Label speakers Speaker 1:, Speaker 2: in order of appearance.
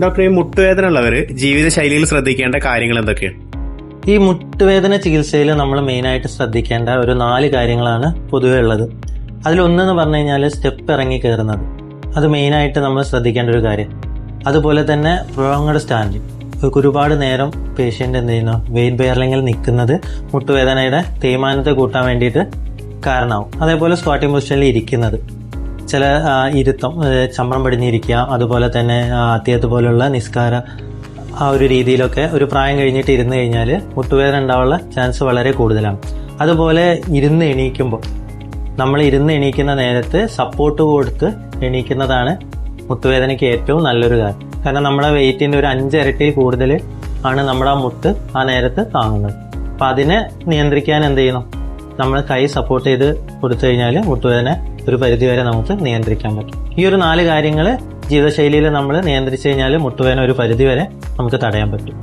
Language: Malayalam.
Speaker 1: ഡോക്ടർ, ഈ മുട്ടുവേദന ഉള്ളവർ ജീവിതശൈലിയിൽ ശ്രദ്ധിക്കേണ്ട കാര്യങ്ങൾ എന്തൊക്കെയാണ്?
Speaker 2: ഈ മുട്ടുവേദന ചികിത്സയിൽ നമ്മൾ മെയിനായിട്ട് ശ്രദ്ധിക്കേണ്ട ഒരു 4 കാര്യങ്ങളാണ് പൊതുവേ ഉള്ളത്. അതിലൊന്നെന്ന് പറഞ്ഞു കഴിഞ്ഞാൽ സ്റ്റെപ്പ് ഇറങ്ങി കയറുന്നത്. അത് മെയിനായിട്ട് നമ്മൾ ശ്രദ്ധിക്കേണ്ട ഒരു കാര്യം. അതുപോലെ തന്നെ പ്രൊളോങ്ഡ് സ്റ്റാൻഡിങ്. ഒരുപാട് നേരം പേഷ്യൻ്റ് എന്ത് ചെയ്യുന്നു, വെയിറ്റ് ബെയറിംഗിൽ നിൽക്കുന്നത് മുട്ടുവേദനയുടെ തേയ്മാനത്തെ കൂട്ടാൻ വേണ്ടിയിട്ട് കാരണമാവും. അതേപോലെ സ്ക്വാട്ടിംഗ് പൊസിഷനിൽ ഇരിക്കുന്നത്, ചില ഇരുത്തം, ചമ്രം പടിഞ്ഞിരിക്കുക, അതുപോലെ തന്നെ അത്യത്ത് പോലുള്ള നിസ്കാര ആ ഒരു രീതിയിലൊക്കെ ഒരു പ്രായം കഴിഞ്ഞിട്ട് ഇരുന്ന് കഴിഞ്ഞാൽ മുട്ടുവേദന ഉണ്ടാവാനുള്ള ചാൻസ് വളരെ കൂടുതലാണ്. അതുപോലെ ഇരുന്ന് എണീക്കുമ്പോൾ, നമ്മൾ ഇരുന്ന് എണീക്കുന്ന നേരത്ത് സപ്പോർട്ട് കൊടുത്ത് എണീക്കുന്നതാണ് മുട്ടുവേദനയ്ക്ക് ഏറ്റവും നല്ലൊരു കാര്യം. കാരണം നമ്മുടെ വെയിറ്റിൻ്റെ ഒരു 5 ഇരട്ടി കൂടുതൽ ആണ് നമ്മുടെ ആ മുട്ട് ആ നേരത്ത് താങ്ങുന്നത്. അപ്പം അതിനെ നിയന്ത്രിക്കാൻ എന്ത് ചെയ്യണം, നമ്മൾ കൈ സപ്പോർട്ട് ചെയ്ത് കൊടുത്തു കഴിഞ്ഞാൽ മുട്ടുവേദന ഒരു പരിധിവരെ നമുക്ക് നിയന്ത്രിക്കാൻ പറ്റും. ഈ ഒരു 4 കാര്യങ്ങൾ ജീവിതശൈലിയിൽ നമ്മൾ നിയന്ത്രിച്ചു കഴിഞ്ഞാൽ മുട്ടുവേദന ഒരു പരിധിവരെ നമുക്ക് തടയാൻ പറ്റും.